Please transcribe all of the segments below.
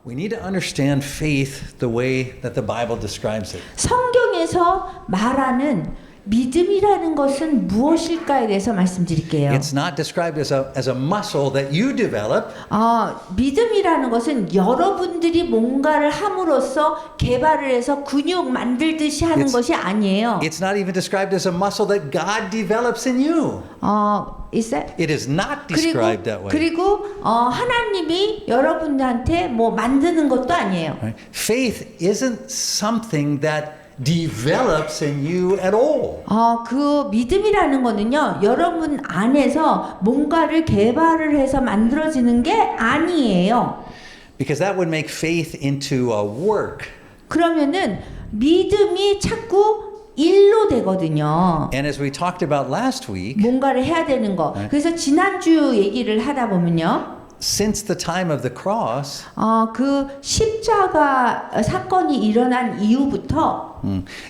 we need to understand faith the way that the Bible describes it. 성경에서 말하는 믿음이라는 것은 무엇일까에 대해서 말씀드릴게요. It's not described as a muscle that you develop. 믿음이라는 것은 여러분들이 뭔가를 함으로써 개발을 해서 근육 만들듯이 하는 것이 아니에요. It's not even described as a muscle that God develops in you. Is that? It is not described that way. 그리고 하나님이 여러분들한테 뭐 만드는 것도 아니에요. Right? Faith isn't something that develops in you at all. 그 믿음이라는 거는요, 여러분 안에서 뭔가를 개발을 해서 만들어지는 게 아니에요. Because that would make faith into a work. 그러면은 믿음이 자꾸 일로 되거든요. And as we talked about last week, 뭔가를 해야 되는 거. 그래서 지난주 얘기를 하다 보면요. since the time of the cross, 그 십자가 사건이 일어난 이후부터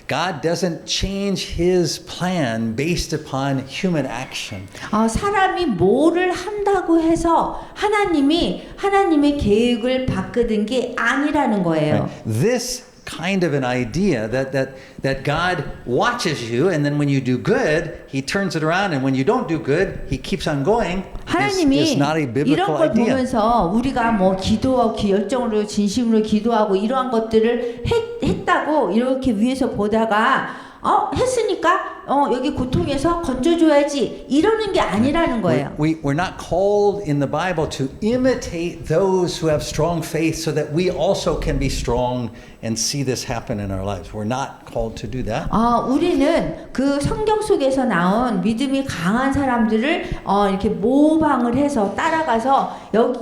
God doesn't change His plan based upon human action. 사람이 뭐를 한다고 해서 하나님의 계획을 바꾸는 게 아니라는 거예요. This kind of an idea that God watches you, and then when you do good, He turns it around, and when you don't do good, He keeps on going. 하나님이 is not a 이런 biblical 걸 idea. 보면서 우리가 뭐 기도하고 열정으로 진심으로 기도하고 이러한 것들을 했다고 이렇게 위에서 보다가 했으니까 여기 고통에서 건져줘야지 이러는 게 아니라는 거예요. We're not called in the Bible to imitate those who have strong faith so that we also can be strong and see this happen in our lives. We're not called to do that. 우리는 그 성경 속에서 나온 믿음이 강한 사람들을 이렇게 모방을 해서 따라가서 여기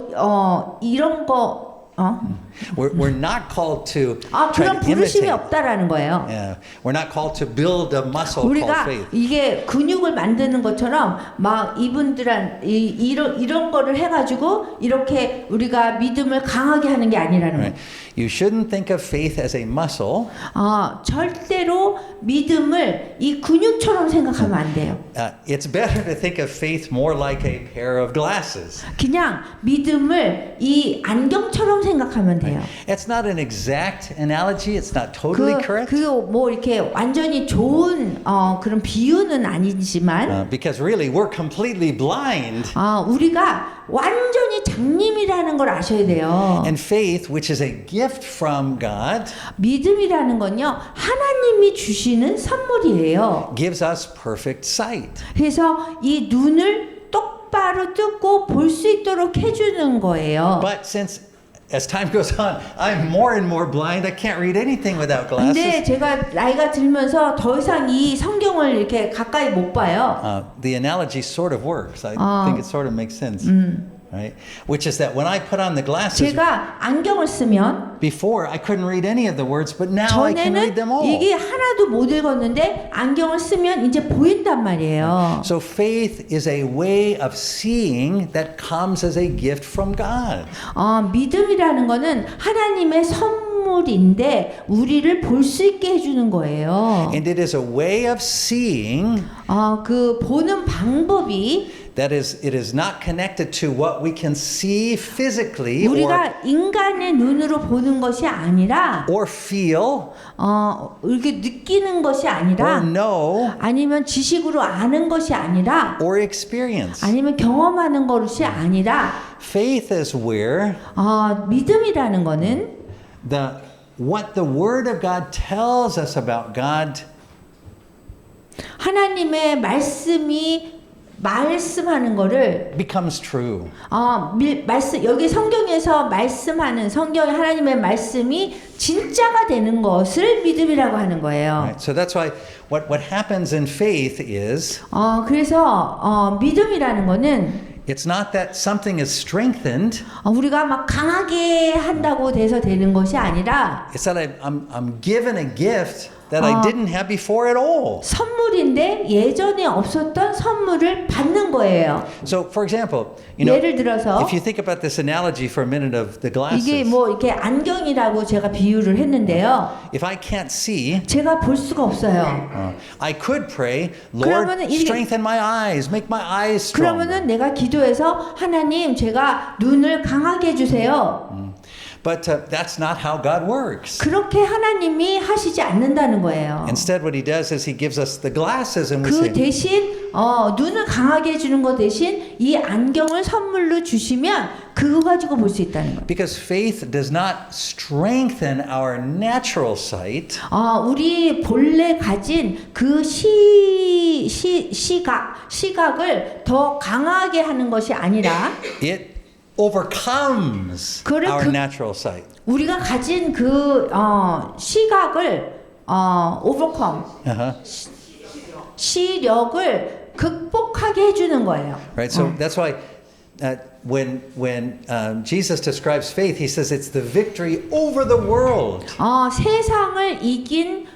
이런 거 We're not called to try 그런 to 부르심이 imitate. 없다라는 거예요. Yeah, we're not called to build a muscle called 우리가 faith. 이게 근육을 만드는 것처럼 막 이분들한 이런 거를 해가지고 이렇게 우리가 믿음을 강하게 하는 게 아니라는 거예요. You shouldn't think of faith as a muscle. 절대로 믿음을 이 근육처럼 생각하면 안 돼요. It's better to think of faith more like a pair of glasses. 그냥 믿음을 이 안경처럼 생각하면 돼요. It's not an exact analogy. It's not totally correct. 뭐 이렇게 완전히 좋은 그런 비유는 아니지만 Because really we're completely blind. 우리가 완전히 장님이라는 걸 아셔야 돼요. And faith, which is a gift from God, 믿음이라는 건요, 하나님이 주시는 선물이에요. gives us perfect sight. 그래서 이 눈을 똑바로 뜨고 볼 수 있도록 해주는 거예요. But since as time goes on, I'm more and more blind. I can't read anything without 근데 glasses. 제가 나이가 들면서 더 이상 이 성경을 이렇게 가까이 못 봐요. The analogy sort of works. I think it sort of makes sense. Right? Which is that when I put on the glasses, 제가 안경을 쓰면 before I couldn't read any of the words, but now I can read them 전에는 all. 이게 하나도 못 읽었는데 안경을 쓰면 이제 보인단 말이에요. So faith is a way of seeing that comes as a gift from God. 믿음이라는 거는 하나님의 선물인데 우리를 볼 수 있게 해주는 거예요. And it is a way of seeing 그 보는 방법이 that it is not connected to what we can see physically 우리가 인간의 눈으로 보는 것이 아니라 or feel 이렇게 느끼는 것이 or 아니라 know 아니면 지식으로 아는 것이 아니라 or experience. 아니면 경험하는 것이 아니라 Faith is where 믿음이라는 거는 what the Word of God tells us about God 하나님의 말씀하는 거를 becomes true. 여기 성경에서 말씀하는 성경의 하나님의 말씀이 진짜가 되는 것을 믿음이라고 하는 거예요. Right? So that's why what happens in faith is 그래서 믿음이라는 거는 it's not that something is strengthened. 우리가 막 강하게 한다고 돼서 되는 것이 아니라 It's that I'm given a gift that I didn't have before at all. 선물인데 예전에 없었던 선물을 받는 거예요. So, for example, 예를 들어서 if you think about this analogy for a minute of the glasses, 이게 뭐 이렇게 안경이라고 제가 비유를 했는데요. if I can't see, 제가 볼 수가 없어요. I could pray, Lord, 그러면은 이게- strengthen my eyes, make my eyes strong. 그러면은 내가 기도해서 하나님 제가 눈을 강하게 해주세요. But that's not how God works. 그렇게 하나님이 하시지 않는다는 거예요. Instead, what he does is he gives us the glasses and we 그 say, 대신 눈을 강하게 해주는 것 대신 이 안경을 선물로 주시면 그거 가지고 볼 수 있다는 거예요. because faith does not strengthen our natural sight. 우리 본래 가진 그 시각을 더 강하게 하는 것이 아니라 It overcomes 그래, our natural sight. 우리가 가진 그 시각을 overcome 시력을 극복하게 해주는 거예요. Right? So that's why when Jesus describes faith, he says it's the victory over the world. 세상을 이긴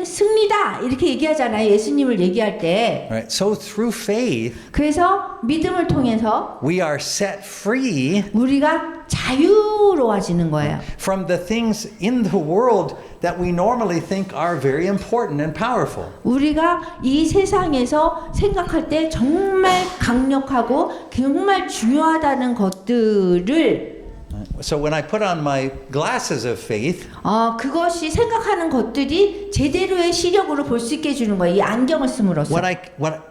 승리다 이렇게 얘기하잖아요. 예수님을 얘기할 때. Right? So through faith, 그래서 믿음을 통해서 we are set free 우리가 자유로워지는 거예요. from the things in the world that we normally think are very important and powerful. 우리가 이 세상에서 생각할 때 정말 강력하고 정말 중요하다는 것들을 So when I put on my glasses of faith, 그것이 생각하는 것들이 제대로의 시력으로 볼 수 있게 해주는 거예요. 이 안경을 씀으로써. what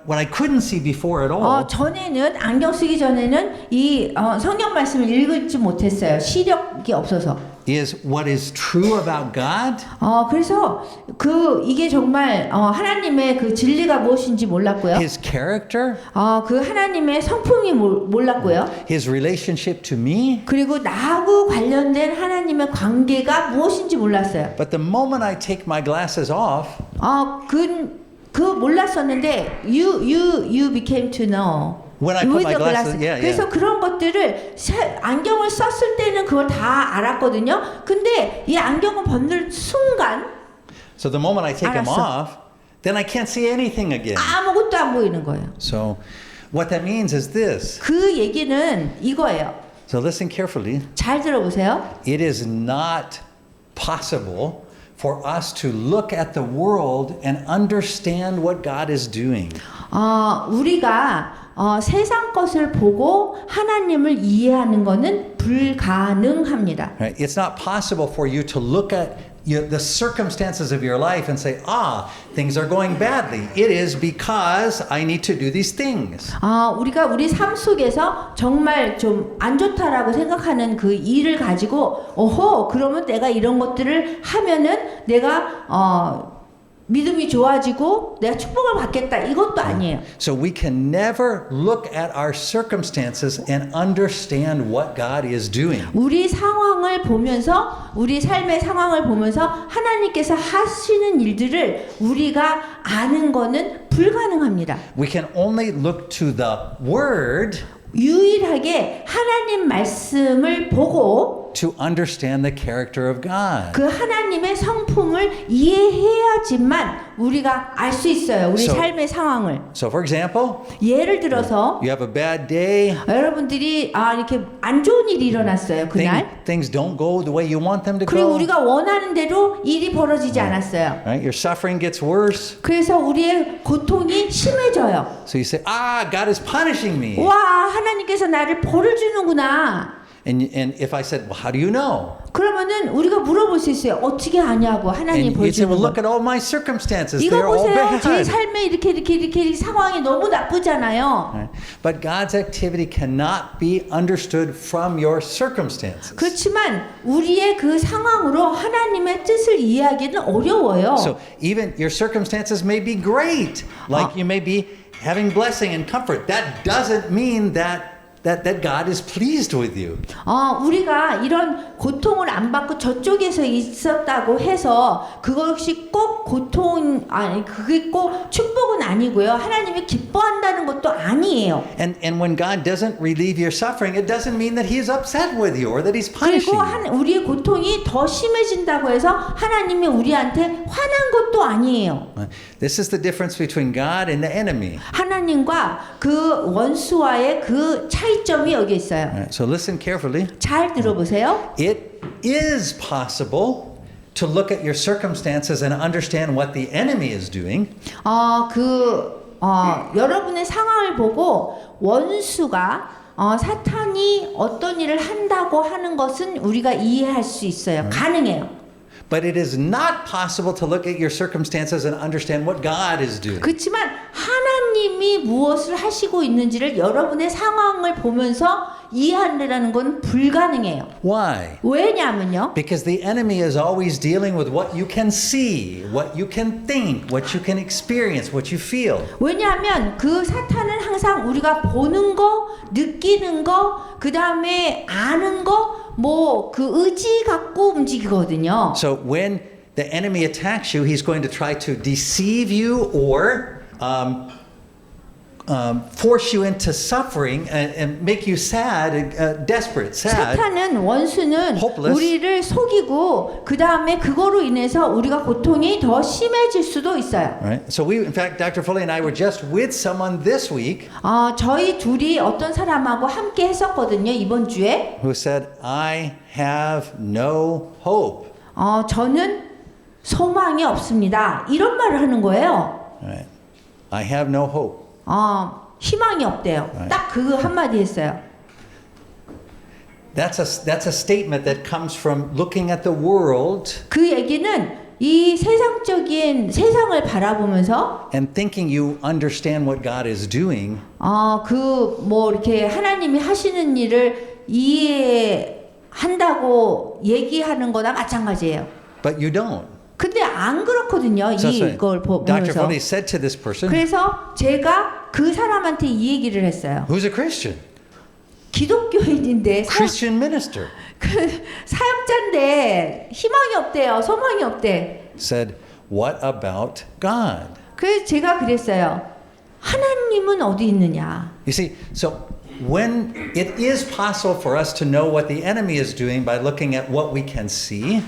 I couldn't see before at all, 전에는 안경 쓰기 전에는 이 성경 말씀을 읽지 못했어요. 시력이 없어서. is what is true about God 그래서 이게 정말 하나님의 그 진리가 무엇인지 몰랐고요. His character, 그 하나님의 성품이 몰랐고요. His relationship to me. 그리고 나하고 관련된 하나님의 관계가 무엇인지 몰랐어요. But the moment I take my glasses off, 그 몰랐었는데 you became to know. when I put with my the glasses, glasses. yeah, 그래서 yeah. 그런 것들을 안경을 썼을 때는 그걸 다 알았거든요. 근데 이 안경을 벗는 순간 So the moment I take them 알았어. off, then I can't see anything again. 아무것도 안 보이는 거예요. So what that means is this. 그 얘기는 이거예요. So listen carefully. 잘 들어보세요. It is not possible for us to look at the world and understand what God is doing. 우리가 세상 것을 보고 하나님을 이해하는 것은 불가능합니다. Right? It's not possible for you to look at the circumstances of your life and say, things are going badly. It is because I need to do these things. 우리가 우리 삶 속에서 정말 좀 안 좋다라고 생각하는 그 일을 가지고, 그러면 내가 이런 것들을 하면은 내가 믿음이 좋아지고 내가 축복을 받겠다. 이것도 아니에요. So we can never look at our circumstances and understand what God is doing. 우리 상황을 보면서 우리 삶의 상황을 보면서 하나님께서 하시는 일들을 우리가 아는 거는 불가능합니다. We can only look to the Word 유일하게 하나님 말씀을 보고 to understand the character of God. 그 하나님의 성품을 이해해야지만 우리가 알 수 있어요. 우리 So- 삶의 상황을. So for example, 예를 들어서 you have a bad day, 여러분들이 이렇게 안 좋은 일이 일어났어요. 그날. things don't go the way you want them to 그리고 go. 우리가 원하는 대로 일이 벌어지지 않았어요. Right? Your suffering gets worse. 그래서 우리의 고통이 심해져요. So you say, God is punishing me. 와, 하나님께서 나를 벌을 주는구나. And if I said, well, how do you know? 그러면은 우리가 물어볼 수 있어요. 어떻게 아냐고 하나님 And 벌 you say, well, 주는 look 거. at all my circumstances. 이거 They're all 보세요. 제 bad. 삶에 이렇게 상황이 너무 나쁘잖아요. Right? But God's activity cannot be understood from your circumstances. 그렇지만 우리의 그 상황으로 하나님의 뜻을 이해하기는 어려워요. So even your circumstances may be great, like you may be having blessing and comfort. That doesn't mean that God is pleased with you. 우리가 이런 고통을 안 받고 저쪽에서 있었다고 해서 그것이 꼭 그게 꼭 축복은 아니고요. 하나님이 기뻐한다는 것도 아니에요. And when God doesn't relieve your suffering, it doesn't mean that He is upset with you or that He's punishing 그리고 you. 우리의 고통이 더 심해진다고 해서 하나님이 우리한테 화난 것도 아니에요. This is the difference between God and the enemy. 하나님과 그 원수와의 그 차이점이 여기 있어요. So listen carefully. 잘 들어보세요. It is possible to look at your circumstances and understand what the enemy is doing. 여러분의 상황을 보고 원수가 사탄이 어떤 일을 한다고 하는 것은 우리가 이해할 수 있어요. 가능해요. But it is not possible to look at your circumstances and understand what God is doing. 그렇지만 하나님이 무엇을 하시고 있는지를 여러분의 상황을 보면서 이해하려는 건 불가능해요. Why? 왜냐하면요. Because the enemy is always dealing with what you can see, what you can think, what you can experience, what you feel. 왜냐하면 그 사탄은 항상 우리가 보는 거, 느끼는 거, 그 다음에 아는 거, 뭐 그 의지 갖고 움직이거든요. So when the enemy attacks you, he's going to try to deceive you or force you into suffering and make you sad, desperate, sad. 사탄은 원수는 hopeless. 우리를 속이고 그 다음에 그거로 인해서 우리가 고통이 더 심해질 수도 있어요. Right? So we, in fact, Dr. Foley and I were just with someone this week 저희 둘이 어떤 사람하고 함께 했었거든요, 이번 주에. who said, I have no hope. 저는 소망이 없습니다. 이런 말을 하는 거예요. Right? I have no hope. 희망이 없대요. 딱 그 한마디 했어요. That's a statement that comes from looking at the world 그 얘기는 이 세상적인 세상을 바라보면서 and thinking you understand what God is doing. 그 뭐 이렇게 하나님이 하시는 일을 이해한다고 얘기하는 거나 마찬가지예요. But you don't. 근데 안 그렇거든요. So 이걸 Dr. 보면서. Foley said to this person, 그래서 제가 그 사람한테 이 얘기를 했어요. who's a Christian, 기독교인인데 Christian minister, 사역자인데 희망이 없대요. 소망이 없대. said, what about God? 그래서 제가 그랬어요. 하나님은 어디 있느냐? You see, so when it is possible for us to know what the enemy is doing by looking at what we can see,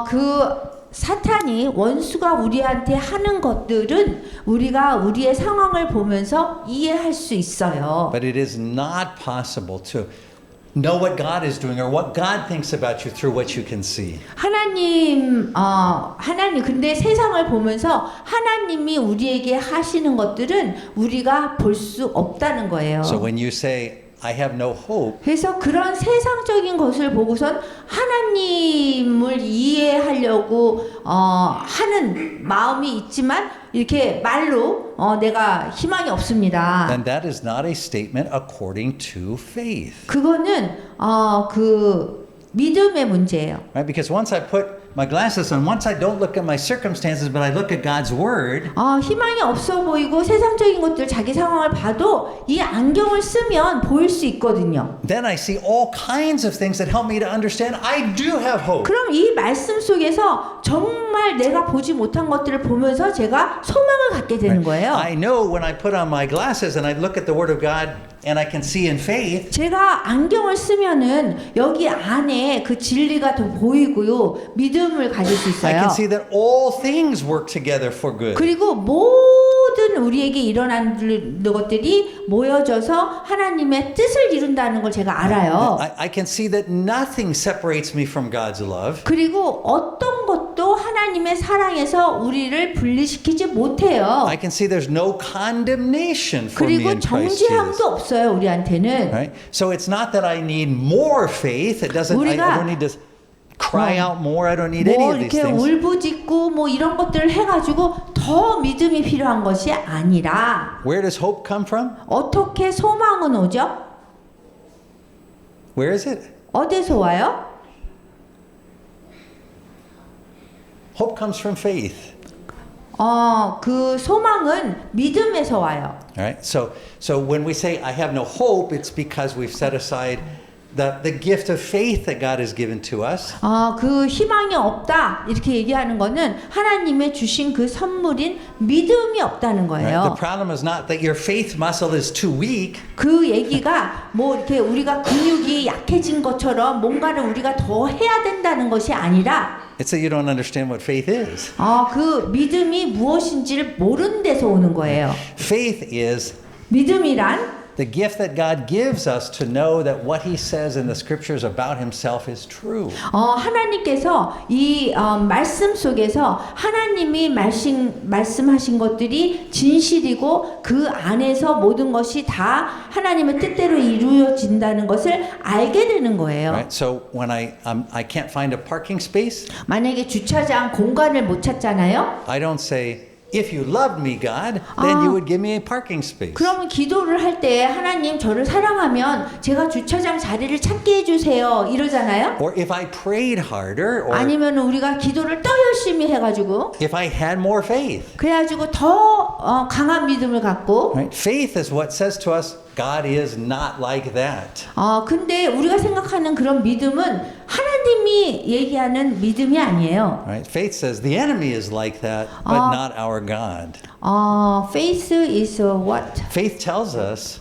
그 사탄이 원수가 우리한테 하는 것들은 우리가 우리의 상황을 보면서 이해할 수 있어요. but it is not possible to know what God is doing or what God thinks about you through what you can see. 하나님 근데 세상을 보면서 하나님이 우리에게 하시는 것들은 우리가 볼 수 없다는 거예요. So when you say, I have no hope, 그래서 그런 세상적인 것을 보고선 하나님을 이해하려고 하는 마음이 있지만 이렇게 말로 내가 희망이 없습니다. then that is not a statement according to faith. 그거는 그 믿음의 문제예요. Right? Because once I put my glasses on, once I don't look at my circumstances, but I look at God's word, 희망이 없어 보이고 세상적인 것들 자기 상황을 봐도 이 안경을 쓰면 보일 수 있거든요. then I see all kinds of things that help me to understand I do have hope. 그럼 이 말씀 속에서 정말 내가 보지 못한 것들을 보면서 제가 소망을 갖게 되는 거예요. I know when I put on my glasses and I look at the word of God and I can see in faith, 제가 안경을 쓰면은 여기 안에 그 진리가 더 보이고요. 믿음을 가질 수 I 있어요. can see that all things work together for good. 그리고 모든 우리에게 일어난 것들이 모여져서 하나님의 뜻을 이룬다는 걸 제가 알아요. I can see that nothing separates me from God's love. 그리고 어떤 것도 하나님의 사랑에서 우리를 분리시키지 못해요. I can see there's no condemnation for me 그리고 in Christ Jesus. 정죄함도 없어요, 우리한테는. Right? So it's not that I need more faith. It doesn't. I don't need to cry out more. I don't need any 뭐 of these 이렇게 things. 울부짖고 뭐 이런 것들을 해가지고 더 믿음이 필요한 것이 아니라 Where does hope come from? 어떻게 소망은 오죠? Where is it? 어디서 와요? Hope comes from faith. 그 소망은 믿음에서 와요. All right. So when we say I have no hope, it's because we've set aside the gift of faith that God has given to us. 그 희망이 없다 이렇게 얘기하는 거는 하나님의 주신 그 선물인 믿음이 없다는 Right? The 거예요. problem is not that your faith muscle is too weak. 그 얘기가 뭐 이렇게 우리가 근육이 약해진 것처럼 뭔가를 우리가 더 해야 된다는 것이 아니라 It's that you don't understand what faith is. 그 믿음이 무엇인지를 모르는 데서 오는 거예요. Faith is 믿음이란 The gift that God gives us to know that what he says in the scriptures about himself is true. 하나님께서 이 말씀 속에서 하나님이 말씀하신 것들이 진실이고 그 안에서 모든 것이 다 하나님의 뜻대로 이루어진다는 것을 알게 되는 거예요. Right? So when I can't find a parking space, 만약에 주차장 공간을 못 찾잖아요. I don't say, if you loved me, God, then you would give me a parking space. 그러면 기도를 할 때 하나님 저를 사랑하면 제가 주차장 자리를 찾게 해주세요 이러잖아요. Or if I prayed harder, or 아니면 우리가 기도를 더 열심히 해가지고 if I had more faith. 그래가지고 더 강한 믿음을 갖고 Right? Faith is what says to us, God is not like that. 근데 우리가 생각하는 그런 믿음은 하나님이 얘기하는 믿음이 아니에요. Right? Faith says the enemy is like that, but not our God. Faith is what? Faith tells us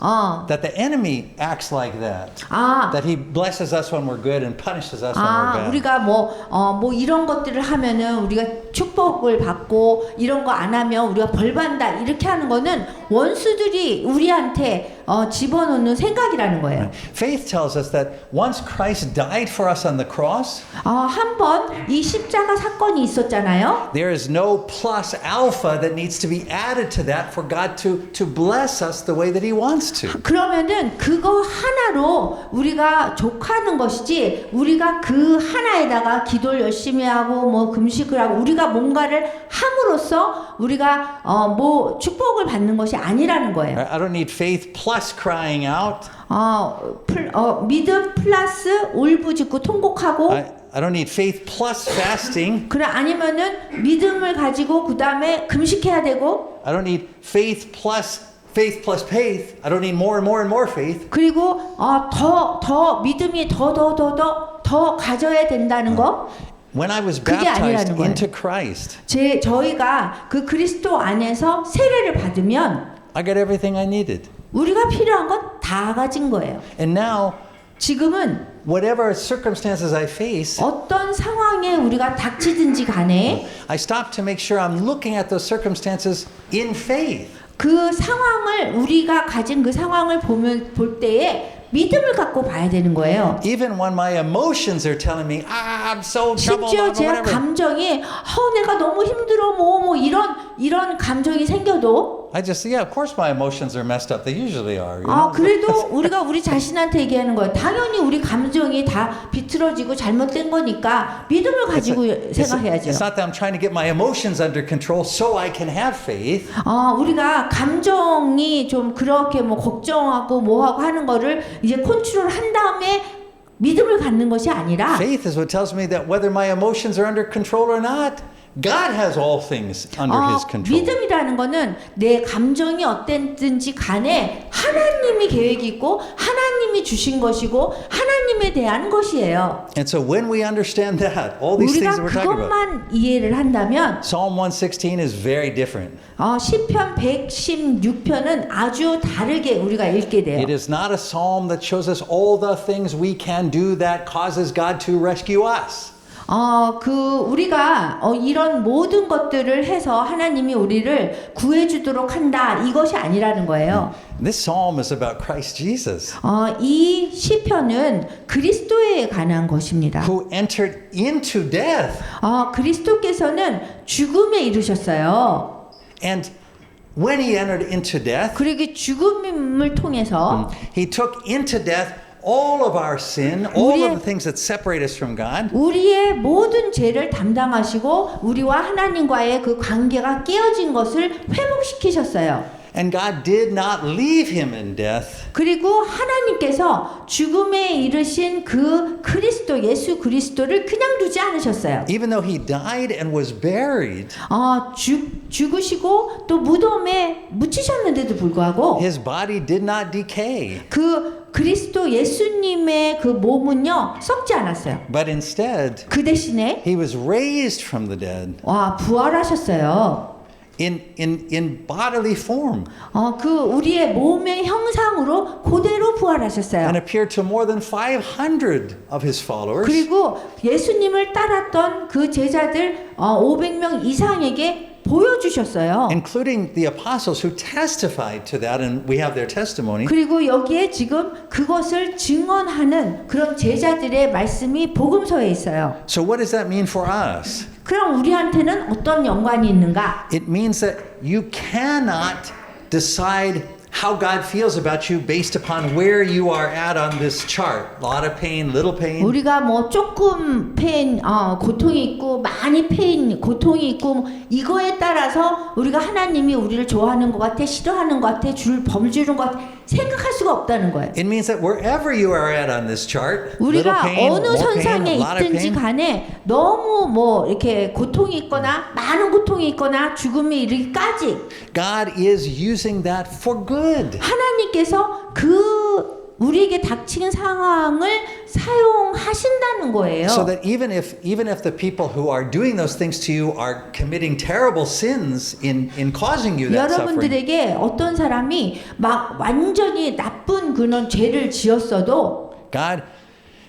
that the enemy acts like that. That he blesses us when we're good and punishes us when we're bad. 우리가 뭐 이런 것들을 하면은 우리가 축복을 받고 이런 거 안 하면 우리가 벌 받는다 이렇게 하는 거는 원수들이 우리한테 집어넣는 생각이라는 거예요. Faith tells us that once Christ died for us on the cross, 한 번 이 십자가 사건이 있었잖아요. there is no plus alpha that needs to be added to that for God to bless us the way that he wants to. 그러면은 그거 하나로 우리가 족하는 것이지 우리가 그 하나에다가 기도를 열심히 하고 뭐 금식을 하고 우리가 뭔가를 함으로써 우리가 뭐 축복을 받는 것이 아니라는 거예요. I don't need faith plus crying out. 믿음 플러스 울부짖고 통곡하고 I don't need faith plus fasting. 그래 아니면은 믿음을 가지고 그 다음에 금식해야 되고. I don't need faith plus faith. I don't need more and more and more faith. 그리고 더 믿음이 더 가져야 된다는 거. When I was 그게 baptized 아니라는 거예요. into Christ, 저희가 그 그리스도 안에서 세례를 받으면 I got everything I needed. 우리가 필요한 건 다 가진 거예요. And now, 지금은 whatever circumstances I face, 어떤 상황에 우리가 닥치든지 간에 I stop to make sure I'm looking at those circumstances in faith. 그 상황을 우리가 가진 그 상황을 볼 때에 믿음을 갖고 봐야 되는 거예요. Even when my emotions are telling me, I'm so troubled, 심지어 제가 whatever. 감정이 내가 너무 힘들어 뭐 이런 감정이 생겨도 I just say, yeah, of course my emotions are messed up. They usually are. You know? 그래도 우리가 우리 자신한테 얘기하는 거예요. 당연히 우리 감정이 다 비틀어지고 잘못된 거니까 믿음을 가지고 생각해야죠. It's not that I'm trying to get my emotions under control so I can have faith. 우리가 감정이 좀 그렇게 뭐 걱정하고 뭐하고 하는 거를 이제 컨트롤 한 다음에 믿음을 갖는 것이 아니라 Faith is what tells me that whether my emotions are under control or not, God has all things under his control. 믿음이라는 거는 내 감정이 어땠든지 간에 하나님이 계획이 있고 하나님이 주신 것이고 하나님에 대한 것이에요. And so when we understand that, all these 우리가 things that we're talking about, 그것만 이해를 한다면 Psalm 116 is very different. 시편 116편은 아주 다르게 우리가 읽게 돼요. It is not a psalm that shows us all the things we can do that causes God to rescue us. 우리가 이런 모든 것들을 해서 하나님이 우리를 구해주도록 한다 이것이 아니라는 거예요. This psalm is about Christ Jesus, 이 시편은 그리스도에 관한 것입니다. who entered into death. 그리스도께서는 죽음에 이르셨어요. And when he entered into death, 그리고 죽음을 통해서 he took into death all of our sin, all of the things that separate us from God. 우리의 모든 죄를 담당하시고 우리와 하나님과의 그 관계가 깨어진 것을 회복시키셨어요. And God did not leave him in death. 그리고 하나님께서 죽음에 이르신 그 그리스도 예수 그리스도를 그냥 두지 않으셨어요. Even though he died and was buried, 죽으시고 또 무덤에 묻히셨는데도 불구하고 his body did not decay. 그 그리스도 예수님의 그 몸은요 썩지 않았어요. But instead, 그 대신에 he was raised from the dead 부활하셨어요. in bodily form. 그 우리의 몸의 형상으로 그대로 부활하셨어요. And appeared to more than 500 of his followers. 그리고 예수님을 따랐던 그 제자들 500명 이상에게 보여주셨어요. including the apostles who testified to that, and we have their testimony. 그리고 여기에 지금 그것을 증언하는 그런 제자들의 말씀이 복음서에 있어요. So what does that mean for us? 그럼 우리한테는 어떤 연관이 있는가? It means that you cannot decide how God feels about you based upon where you are at on this chart. A lot of pain, little pain. 우리가 뭐 조금 페인, 고통이 있고 많이 페인, 고통이 있고 이거에 따라서 우리가 하나님이 우리를 좋아하는 것 같아, 싫어하는 것 같아, 벌 주는 것 같아 생각할 수가 없다는 거예요. It means that wherever you are at on this chart, little 우리가 pain, 어느 more pain, 선상에 a lot of 있든지 pain, 간에 너무 뭐 이렇게 고통이 있거나 많은 고통이 있거나 죽음에 이르기까지 God is using that for good. 하나님께서 그 우리에게 닥친 상황을 사용하신다는 거예요. So that even if the people who are doing those things to you are committing terrible sins in causing you that suffering, 여러분들에게 어떤 사람이 막 완전히 나쁜 그런 죄를 지었어도 God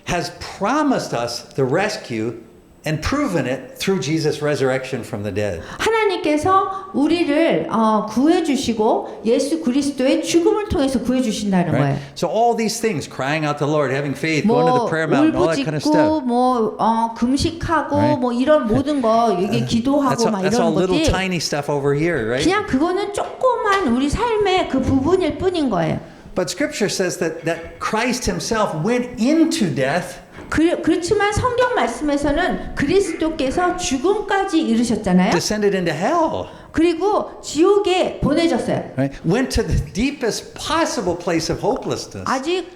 has promised us the rescue and proven it through Jesus' resurrection from the dead. 하나님께서 우리를 구해주시고 예수 그리스도의 죽음을 통해서 구해주신다는 거예요. Right? So all these things, crying out to the Lord, having faith, going to the prayer mountain, all that kind of 울부짖고 stuff. 뭐 금식하고 Right? 뭐 이런 모든 거 이게 기도하고 막 That's all 이런 little 것들 tiny stuff over here, right? 그냥 그거는 조그만 우리 삶의 그 부분일 뿐인 거예요. But Scripture says that Christ Himself went into death. 그렇지만 성경 말씀에서는 그리스도께서 죽음까지 이르셨잖아요. Descended into hell. 그리고 지옥에 보내졌어요. Right? Went to the deepest possible place of hopelessness. 아직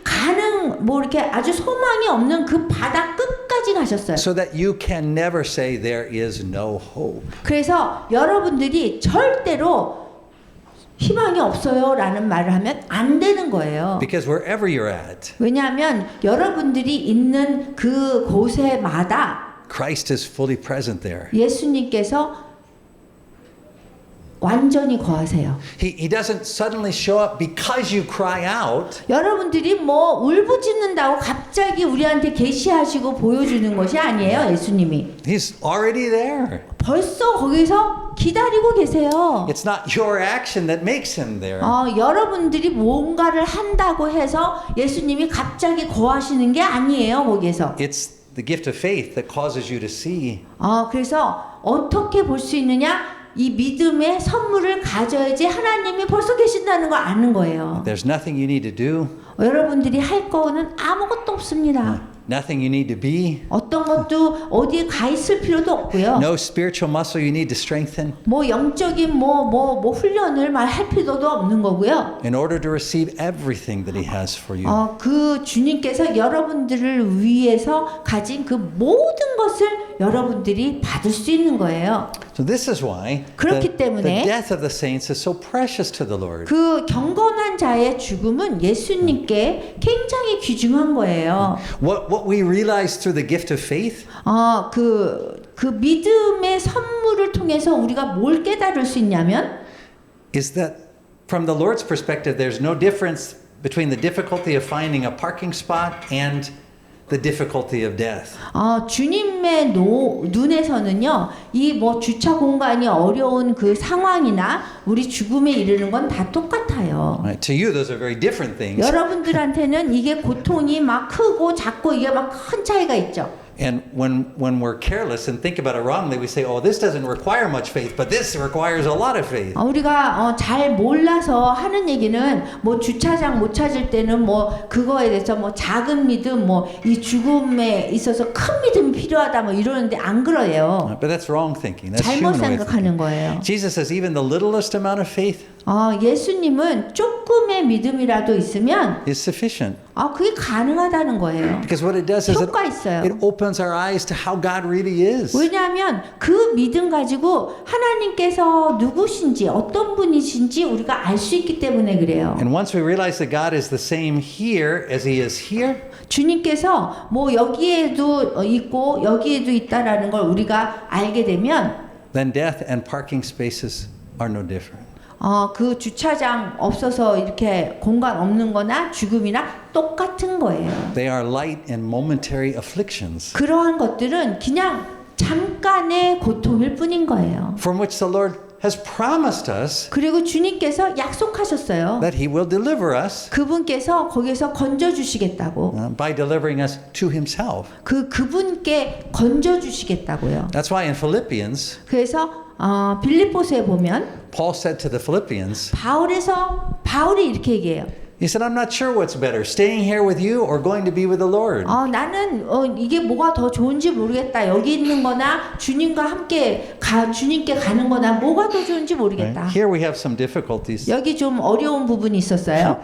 뭐 이렇게 아주 소망이 없는 그 바다 끝까지 가셨어요. So that you can never say there is no hope. 그래서 여러분들이 절대로 희망이 없어요라는 말을 하면 안 되는 거예요. Because wherever you're at, 왜냐하면 여러분들이 있는 그 곳에마다 Christ is fully present there. 예수님께서 완전히 거하세요. He doesn't suddenly show up because you cry out. 여러분들이 뭐 울부짖는다고 갑자기 우리한테 계시하시고 보여주는 것이 아니에요. 예수님이 He's already there. 벌써 거기서 기다리고 계세요. It's not your action that makes him there. 여러분들이 뭔가를 한다고 해서 예수님이 갑자기 거하시는 게 아니에요. 거기에서. It's the gift of faith that causes you to see. 그래서 어떻게 볼 수 있느냐? 이 믿음의 선물을 가져야지 하나님이 벌써 계신다는 걸 아는 거예요. There's nothing you need to do. 여러분들이 할 거는 아무것도 없습니다. Nothing you need to be. 어떤 것도 어디에 가 있을 필요도 없고요. No spiritual muscle you need to strengthen. 뭐 영적인 뭐 훈련을 말 할 필요도 없는 거고요. In order to receive everything that He has for you. 그 주님께서 여러분들을 위해서 가진 그 모든 것을 여러분들이 받을 수 있는 거예요. So this is why 그렇기 the 때문에 death of the saints is so precious to the Lord. 그 경건한 자의 죽음은 예수님께 굉장히 귀중한 거예요. What we realize through the gift of faith 그 믿음의 선물을 통해서 우리가 뭘 깨달을 수 있냐면 is that from the Lord's perspective, there's no difference between the difficulty of finding a parking spot and the difficulty of death. 주님의 눈에서는요, 이 뭐 주차 공간이 어려운 그 상황이나 우리 죽음에 이르는 건 다 똑같아요. Right? To you, those are very different things. 여러분들한테는 이게 고통이 막 크고 작고 이게 막 큰 차이가 있죠. And when we're careless and think about it wrongly, we say, "Oh, this doesn't require much faith, but this requires a lot of faith." 우리가 잘 몰라서 하는 얘기는 뭐 주차장 못 찾을 때는 뭐 그거에 대해서 뭐 작은 믿음, 뭐 이 죽음에 있어서 큰 믿음이 필요하다 뭐 이러는데 안 그래요. But that's wrong thinking. That's 잘못 human way of 생각하는 thinking. 거예요. Jesus says, even the littlest amount of faith 예수님은 조금의 믿음이라도 있으면 is sufficient. 그게 가능하다는 거예요. Because what it does is 효과 있어요. it opens our eyes to how God really is. 왜냐하면 그 믿음 가지고 하나님께서 누구신지 어떤 분이신지 우리가 알 수 있기 때문에 그래요. And once we realize that God is the same here as He is here, 주님께서 뭐 여기에도 있고 여기에도 있다라는 걸 우리가 알게 되면 then death and parking spaces are no different. 그 주차장 없어서 이렇게 공간 없는 거나 죽음이나 똑같은 거예요. They are light and momentary afflictions 그러한 것들은 그냥 잠깐의 고통일 뿐인 거예요. from which the Lord has promised us 그리고 주님께서 약속하셨어요. that He will deliver us 그분께서 거기서 건져 주시겠다고. by delivering us to Himself. 그분께 건져 주시겠다고요. That's why in Philippians, 그래서 빌립보서에 보면 Paul said to the Philippians, 바울이 이렇게 얘기해요. he said, I'm not sure what's better, staying here with you or going to be with the Lord. 나는 이게 뭐가 더 좋은지 모르겠다. 여기 있는 거나 주님과 함께 주님께 가는 거나 뭐가 더 좋은지 모르겠다. Right? Here we have some difficulties. 여기 좀 어려운 부분이 있었어요.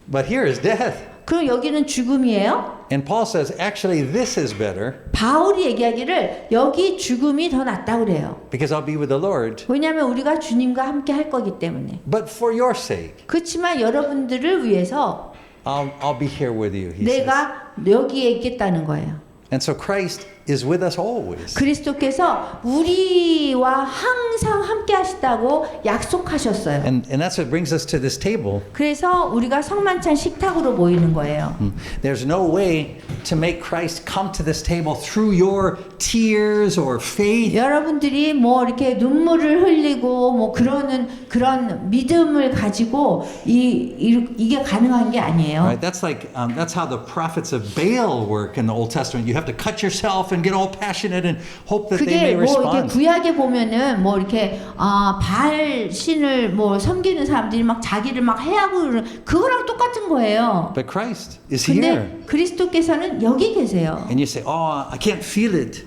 But here is death. 그럼 여기는 죽음이에요. And Paul says, actually, this is better 바울이 얘기하기를 여기 죽음이 더 낫다 그래요. because I'll be with the Lord. 왜냐하면 우리가 주님과 함께 할 거기 때문에. But for your sake, 그렇지만 여러분들을 위해서 I'll be here with you, he says. 내가 여기에 있겠다는 거예요. And so Christ is with us always. 그리스도께서 우리와 항상 함께 하시다고 약속하셨어요. And that's what brings us to this table. 그래서 우리가 성만찬 식탁으로 모이는 거예요. There's no way to make Christ come to this table through your tears or faith. 여러분들이 뭐 이렇게 눈물을 흘리고 뭐 그런 믿음을 가지고 이게 가능한 게 아니에요. Right? That's like that's how the prophets of Baal work in the Old Testament. You have to cut yourself and get all passionate and hope that they may 그게 뭐 이렇게 respond. 구약에 보면은 뭐 이렇게 바알 신을 뭐 섬기는 사람들이 막 자기를 막 해하고 그거랑 똑같은 거예요. But Christ is here. 근데 그리스도께서는 여기 계세요. And you say, "Oh, I can't feel it."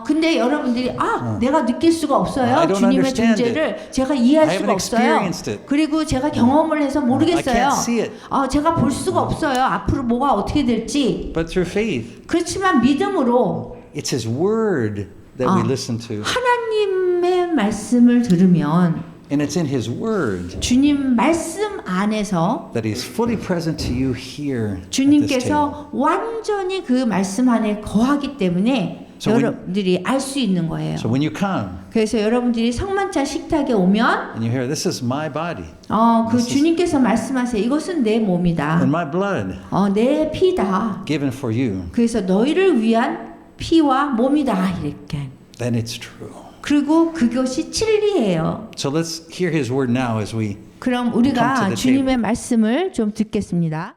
근데 여러분들이 내가 느낄 수가 I 없어요. don't 주님의 understand 존재를 제가 이해할 I 수가 haven't 없어요. experienced it. 그리고 제가 경험을 해서 모르겠어요. I can't see it. 제가 볼 수가 없어요. 앞으로 뭐가 어떻게 될지. But through faith, 그렇지만 믿음으로 it's His word that we listen to, 하나님의 말씀을 들으면 and it's in His word 주님 말씀 안에서 that He's fully present to you here at this table. 주님께서 완전히 그 말씀 안에 거하기 때문에 So when- 여러분들이 알 수 있는 거예요. So when you come 그래서 여러분들이 성만찬 식탁에 오면 and you hear, "This is my body 그 주님께서 말씀하세요. 이것은 내 몸이다. and my blood 내 피다. given for you," 그래서 너희를 위한 피와 몸이다. 이렇게. then it's true. 그리고 그것이 진리예요. So let's hear His word now as we 그럼 Come to 우리가 the 주님의 말씀을 좀 듣겠습니다.